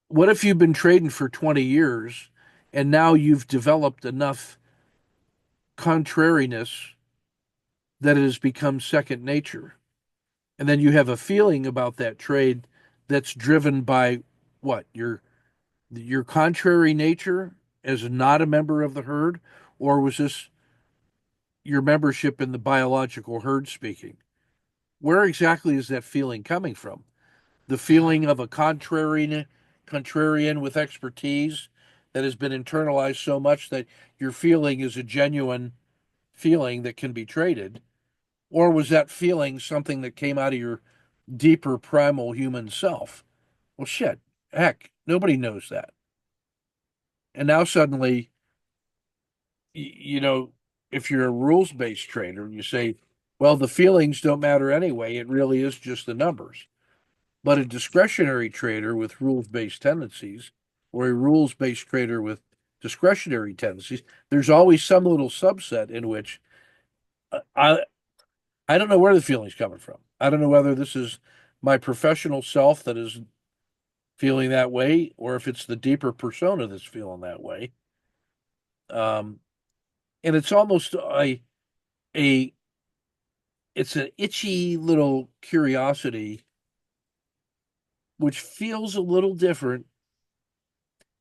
what if you've been trading for 20 years and now you've developed enough contrariness that it has become second nature? And then you have a feeling about that trade that's driven by what? Your contrary nature as not a member of the herd, or was this your membership in the biological herd speaking? Where exactly is that feeling coming from? The feeling of a contrarian with expertise that has been internalized so much that your feeling is a genuine feeling that can be traded? Or was that feeling something that came out of your deeper primal human self? Well, shit, heck, nobody knows that. And now suddenly, you know, if you're a rules based trader, you say, well, the feelings don't matter anyway. It really is just the numbers. But a discretionary trader with rules based tendencies or a rules based trader with discretionary tendencies, there's always some little subset in which I I don't know where the feeling's coming from. I don't know whether this is my professional self that is feeling that way or if it's the deeper persona that's feeling that way. Um, and it's almost a it's an itchy little curiosity which feels a little different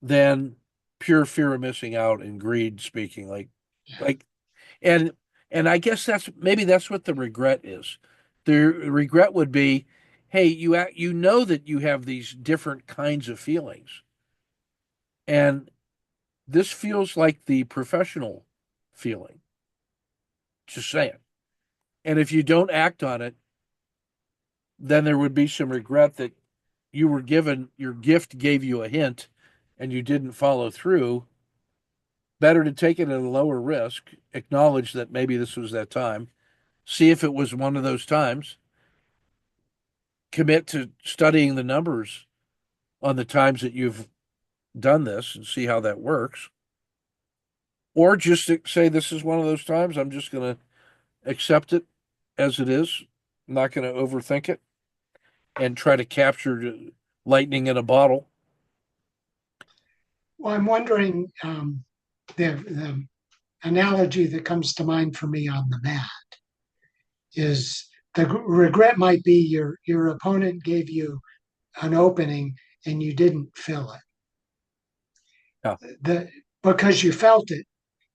than pure fear of missing out and greed speaking like and and I guess that's what the regret is. The regret would be, hey, you know that you have these different kinds of feelings, and this feels like the professional feeling. Just saying. And if you don't act on it, then there would be some regret that you were given your gift gave you a hint and you didn't follow through. Better to take it at a lower risk, acknowledge that maybe this was that time, see if it was one of those times, commit to studying the numbers on the times that you've done this and see how that works. Or just say, this is one of those times. I'm just going to accept it as it is. I'm not going to overthink it and try to capture lightning in a bottle. Well, I'm wondering, the analogy that comes to mind for me on the mat is the regret might be your opponent gave you an opening and you didn't fill Yeah. it. Because you felt it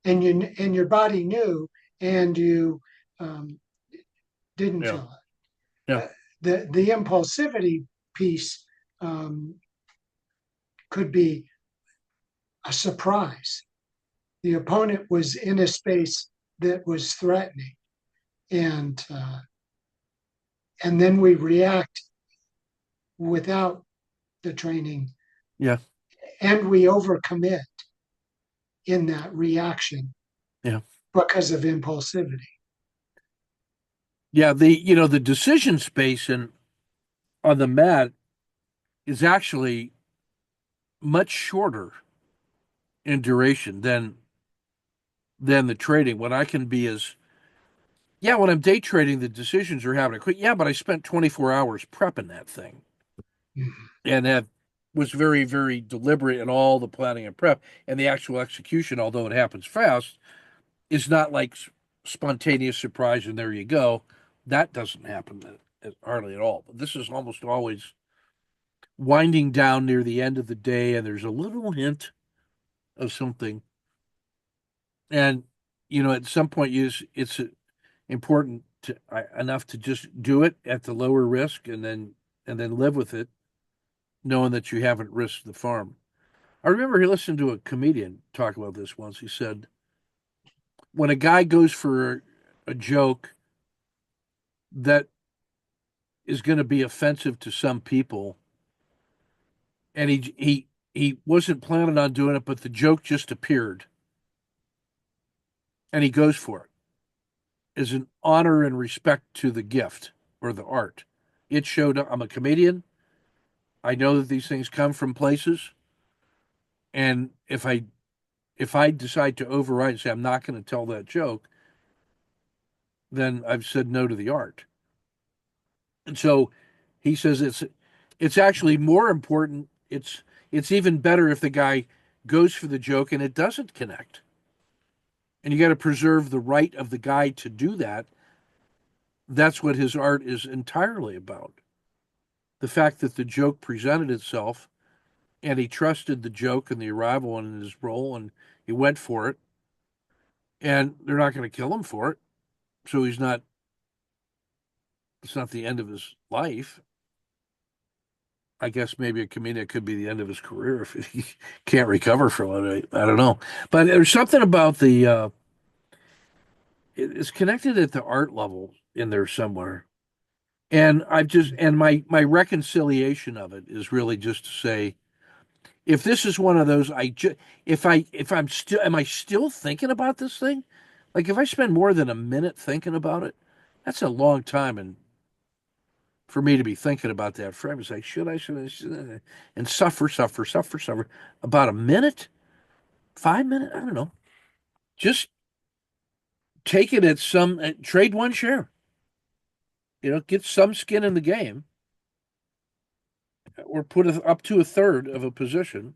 and your body knew and you um, didn't Yeah. fill it. Yeah. The impulsivity piece um, could be a surprise. The opponent was in a space that was threatening, and and then we react without the training, Yeah. and we overcommit in that reaction Yeah. because of impulsivity. Yeah. The decision space on the mat is actually much shorter in duration than the trading. What I can be is, yeah, when I'm day trading, the decisions are happening quick. Yeah, but I spent 24 hours prepping that thing Mhm. and have was very, very deliberate in all the planning and prep. And the actual execution, although it happens fast, is not like spontaneous surprise and there you go. That doesn't happen hardly at all. But this is almost always winding down near the end of the day, and there's a little hint of something. And at some point, it's important enough to just do it at the lower risk, and then live with it, knowing that you haven't risked the farm. I remember he listened to a comedian talk about this once. He said, when a guy goes for a joke that is going to be offensive to some people, and he wasn't planning on doing it, but the joke just appeared, and he goes for it, is an honor and respect to the gift or the art. It showed up. I'm a comedian. I know that these things come from places, and if I decide to override and say I'm not going to tell that joke, then I've said no to the art. And so he says it's actually more important. It's even better if the guy goes for the joke and it doesn't connect. And you got to preserve the right of the guy to do that. That's what his art is entirely about. The fact that the joke presented itself and he trusted the joke and the arrival and his role and he went for it, and they're not going to kill him for it. So it's not the end of his life. I guess maybe a comedian could be the end of his career if he can't recover from it. I don't know, but there's something about it's connected at the art level in there somewhere. And my reconciliation of it is really just to say, if this is one of those, if I'm still, am I still thinking about this thing? Like if I spend more than a minute thinking about it, that's a long time, and for me to be thinking about that frame, it's like, should I, and suffer about a minute, 5 minutes, I don't know. Just take it at some trade one share, get some skin in the game, or put up to a third of a position,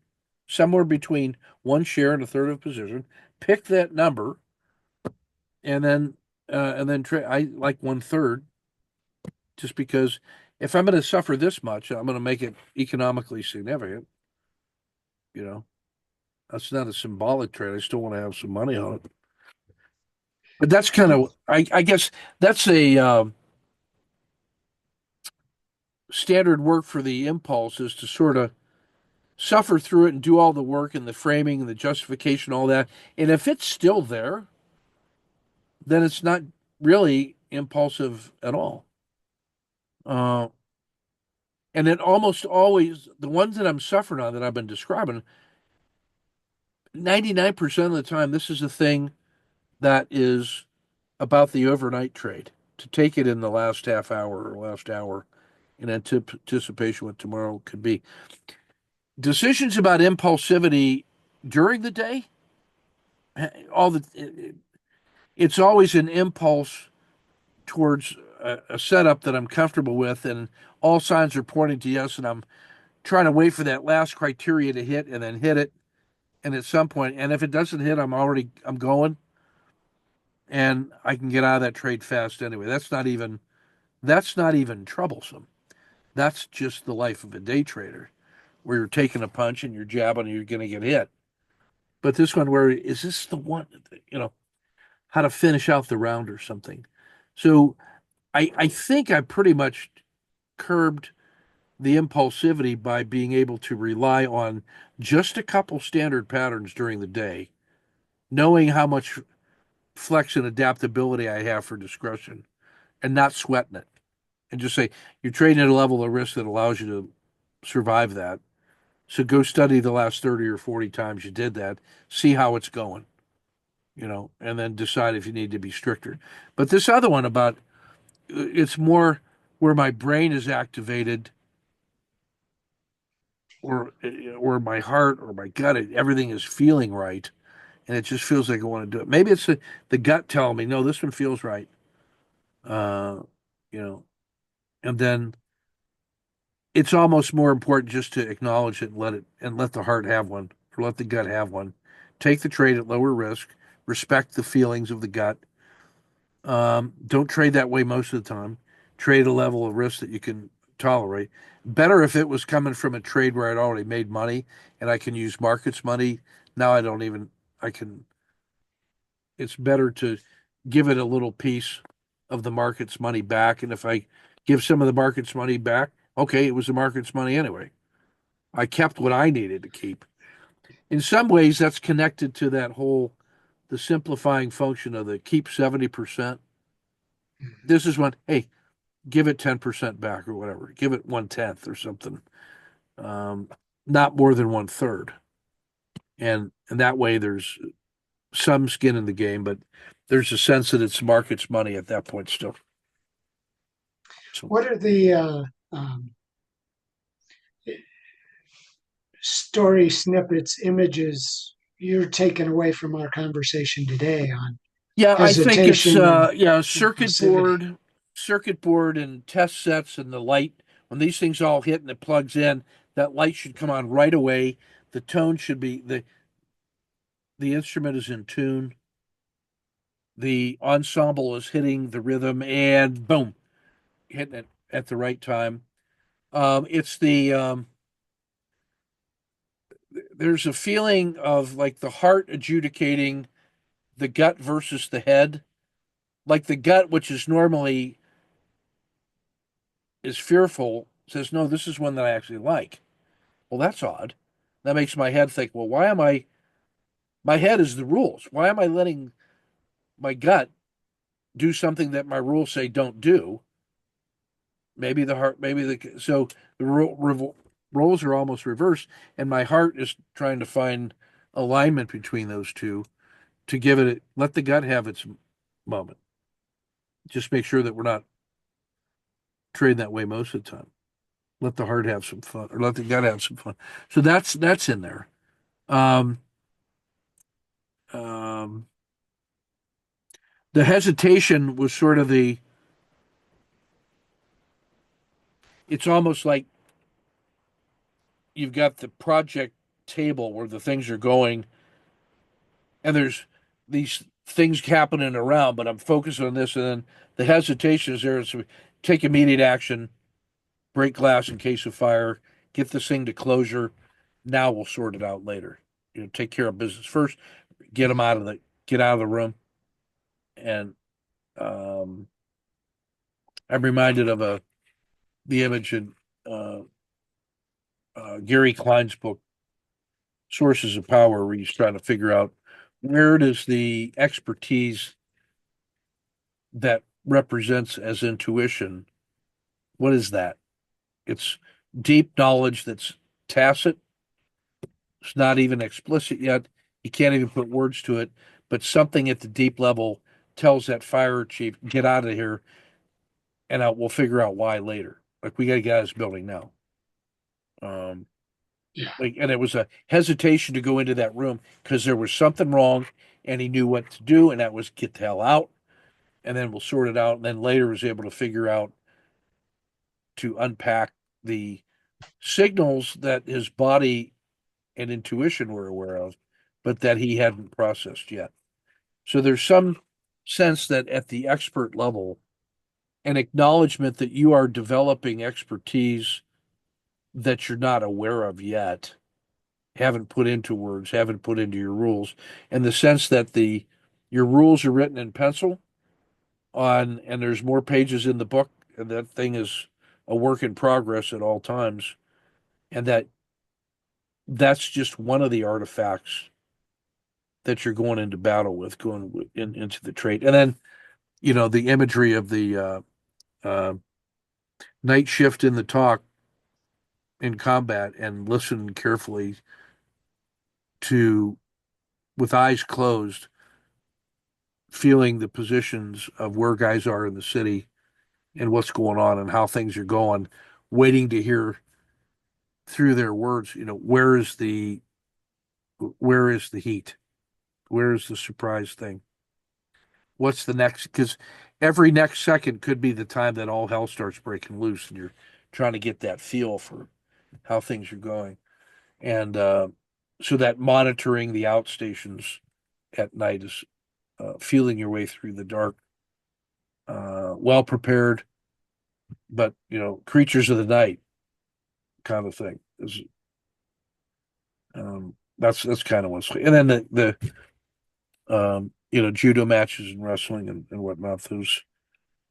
somewhere between one share and a third of a position. Pick that number, and then trade. I like one third, just because if I'm going to suffer this much, I'm going to make it economically significant. You know, that's not a symbolic trade. I still want to have some money on it. But that's kind of, I guess, that's a standard work for the impulse, is to sort of suffer through it and do all the work and the framing and the justification, all that. And if it's still there, then it's not really impulsive at all. Uh, and it almost always, the ones that I'm suffering on that I've been describing, 99% of the time, this is a thing that is about the overnight trade, to take it in the last half hour or last hour in anticipation what tomorrow could be. Decisions about impulsivity during the day, all the it's always an impulse towards a setup that I'm comfortable with, and all signs are pointing to yes, and I'm trying to wait for that last criteria to hit and then hit it, and at some point, and if it doesn't hit, I'm going, and I can get out of that trade fast anyway. That's not even troublesome. That's just the life of a day trader, where you're taking a punch and you're jabbing and you're going to get hit. But this one, where is this the one, you know, how to finish out the round or something? So I think I pretty much curbed the impulsivity by being able to rely on just a couple standard patterns during the day, knowing how much flex and adaptability I have for discretion, and not sweating it. And just say, you're trading at a level of risk that allows you to survive that. So go study the last 30 or 40 times you did that, see how it's going, and then decide if you need to be stricter. But this other one about it's more where my brain is activated, or my heart or my gut, everything is feeling right, and it just feels like I want to do it. Maybe it's the gut telling me, no, this one feels right. Uh, you know, and then it's almost more important just to acknowledge it and let the heart have one, or let the gut have one. Take the trade at lower risk, respect the feelings of the gut. Don't trade that way most of the time. Trade a level of risk that you can tolerate. Better if it was coming from a trade where I'd already made money and I can use markets money. Now I don't even, I can, it's better to give it a little piece of the market's money back. And if I give some of the market's money back, okay, it was the market's money anyway. I kept what I needed to keep. In some ways, that's connected to the simplifying function of the keep 70%. This is when, hey, give it 10% back or whatever. Give it 1/10 or something. Um, Not more than 1/3. And that way there's some skin in the game, but there's a sense that it's market's money at that point still. So What are the um, story snippets, images you're taking away from our conversation today on yeah, I think it's hesitation and yeah, impulsivity? circuit board and test sets and the light. When these things all hit and it plugs in, that light should come on right away. The tone should be the instrument is in tune. The ensemble is hitting the rhythm, and boom, hitting it at the right time. It's there's a feeling of like the heart adjudicating the gut versus the head. Like the gut, which is normally is fearful, says, no, this is one that I actually like. Well, that's odd. That makes my head think, well, why am I, my head is the rules. Why am I letting my gut do something that my rules say don't do? Maybe the heart, so the roles are almost reversed, and my heart is trying to find alignment between those two to let the gut have its moment. Just make sure that we're not trading that way most of the time. Let the heart have some fun, or let the gut have some fun. So that's in there. Um, um, the hesitation was sort of it's almost like you've got the project table where the things are going, and there's these things happening around, but I'm focused on this, and then the hesitation is there. So take immediate action, break glass in case of fire, get this thing to closure. Now we'll sort it out later. Take care of business first. Get them get out of the room. And um, I'm reminded of the image in uh, Gary Klein's book, Sources of Power, where he's trying to figure out where does the expertise that represents as intuition, what is that? It's deep knowledge that's tacit. It's not even explicit yet. You can't even put words to it, but something at the deep level tells that fire chief, get out of here, and we'll figure out why later. Like, we got to get out of this building now. Um, Yeah, and it was a hesitation to go into that room because there was something wrong, and he knew what to do, and that was get the hell out, and then we'll sort it out. And then later was able to figure out to unpack the signals that his body and intuition were aware of, but that he hadn't processed yet. So there's some sense that at the expert level, an acknowledgement that you are developing expertise that you're not aware of yet, haven't put into words, haven't put into your rules, and the sense that the your rules are written in pencil on, and there's more pages in the book, and that thing is a work in progress at all times, and that's just one of the artifacts that you're going into battle with, into the trait, and then the imagery of the uh, night shift in the talk in combat, and listen carefully to, with eyes closed, feeling the positions of where guys are in the city and what's going on and how things are going, waiting to hear through their words, where is the heat? Where is the surprise thing? What's the next? Because every next second could be the time that all hell starts breaking loose, and you're trying to get that feel for how things are going. And so that monitoring the outstations at night is feeling your way through the dark, well prepared, but creatures of the night kind of thing is that's kind of what's, and then the judo matches and wrestling and whatnot, those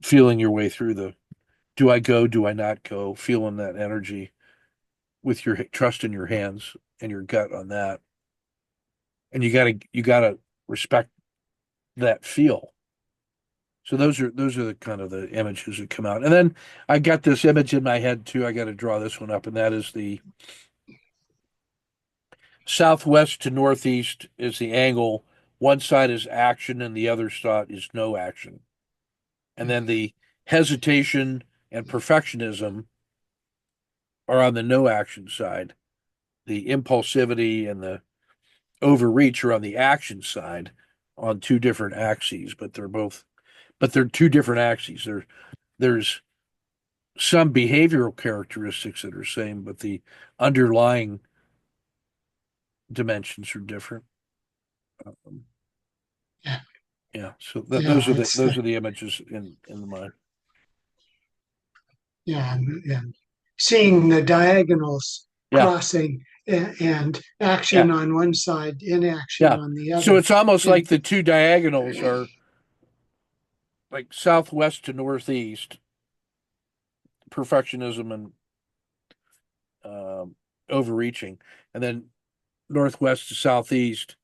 feeling your way through the, do I go, do I not go, feeling that energy with your trust in your hands and your gut on that, and you gotta respect that feel. So those are the kind of the images that come out. And then I got this image in my head too. I got to draw this one up, and that is the southwest to northeast is the angle. One side is action, and the other side is no action. And then the hesitation and perfectionism are on the no action side. The impulsivity and the overreach are on the action side, on two different axes, but they're two different axes. There's some behavioral characteristics that are same, but the underlying dimensions are different. Um, yeah, yeah, so those yeah. are the It's those are the images in the mind. yeah, and seeing the diagonals Yeah, crossing and yeah, action on one side, inaction yeah. on the So other, it's almost like and the two diagonals are like southwest to northeast, perfectionism and um, overreaching, and then northwest to southeast.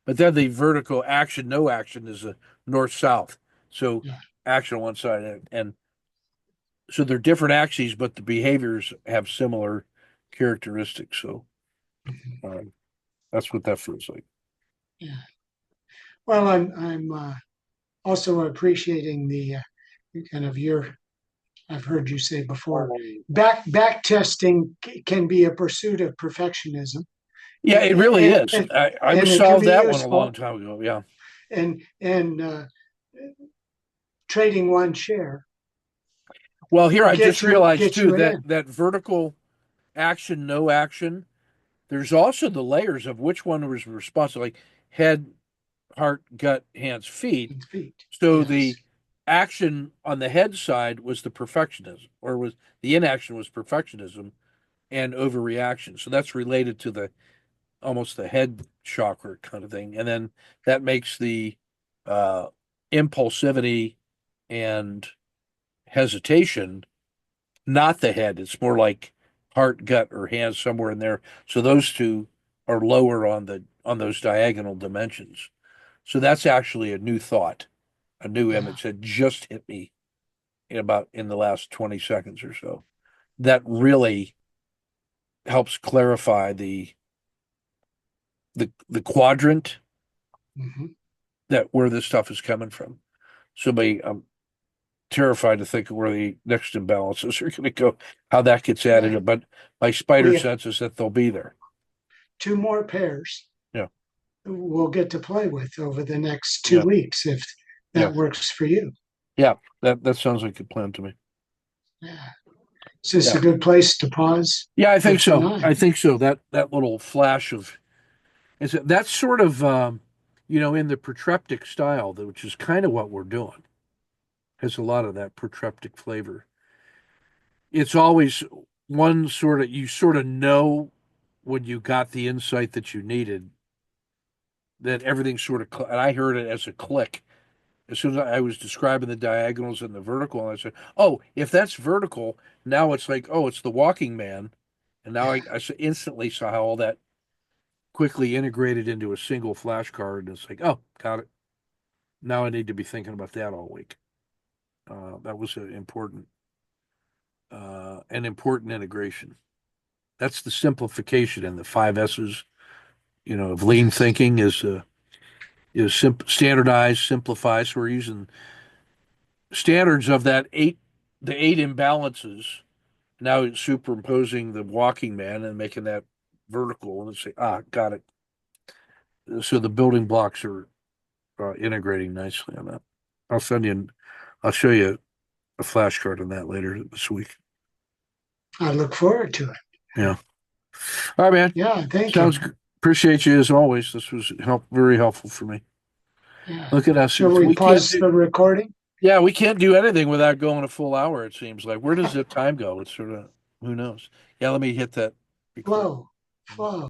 But then the vertical action, no action, is a north south. So yeah, action on one side, and so they're different axes, but the behaviors have similar characteristics. So mhm, um, that's what that feels like. yeah. Well, I'm also appreciating the kind of your. I've heard you say before, back testing can be a pursuit of perfectionism, Yeah, it really and is. I would it can solve be that one a long useful. time ago. Yeah. And trading one share Well, here I just realized get too you that ahead. vertical action, no action. There's also the layers of which one was responsible, like head, heart, gut, hands, feet. And feet. So Yes. the action on the head side was the perfectionism, or was the inaction was perfectionism and overreaction. So that's related to the almost the head chakra kind of thing. And then that makes the uh, impulsivity and hesitation not the head. It's more like heart, gut, or hands somewhere in there. So those two are lower on those diagonal dimensions. So that's actually a new thought. a new Yeah. image that just hit me in the last 20 seconds or so. That really helps clarify the quadrant Hmm. that where this stuff is coming from. So I'm terrified to think of where the next imbalances are going to go, how that gets added Right. up. But my spider We have sense is that they'll be there. two more pairs Yeah, we'll get to play with over the next two yeah, weeks if yeah, that works for you. yeah. That sounds like a plan to me. Yeah. Is this Yeah, a good place to pause yeah. I for think so. tonight? I think so. That little flash of that's sort of in the protreptic style, which is kind of what we're doing. Has a lot of that protreptic flavor. It's always one sort of you sort of know when you got the insight that you needed that everything sort of and I heard it as a click as soon as I was describing the diagonals and the vertical, and I said, "Oh, if that's vertical, now it's like, oh, it's the walking man," and now Yeah. I instantly saw how all that quickly integrated into a single flashcard, and it's like, oh, got it. Now I need to be thinking about that all week. That was an important integration. That's the simplification in the five S's, of lean Yes. thinking is standardize, simplify. So we're using standards of the eight imbalances. Now it's superimposing the walking man and making that vertical, and say, got it. So the building blocks are integrating nicely on that. I'll send you. I'll show you a flashcard on that later this week. I look forward to it. Yeah. All right, man. Yeah. Thank you. Sounds good. Appreciate you as always. This was very helpful for me. Yeah. Look at us. Shall we We can't pause do. the recording? Yeah, we can't do anything without going a full hour. It seems like. Where does the time go? It's sort of who knows. Yeah, let me hit that record. Flow. Flow.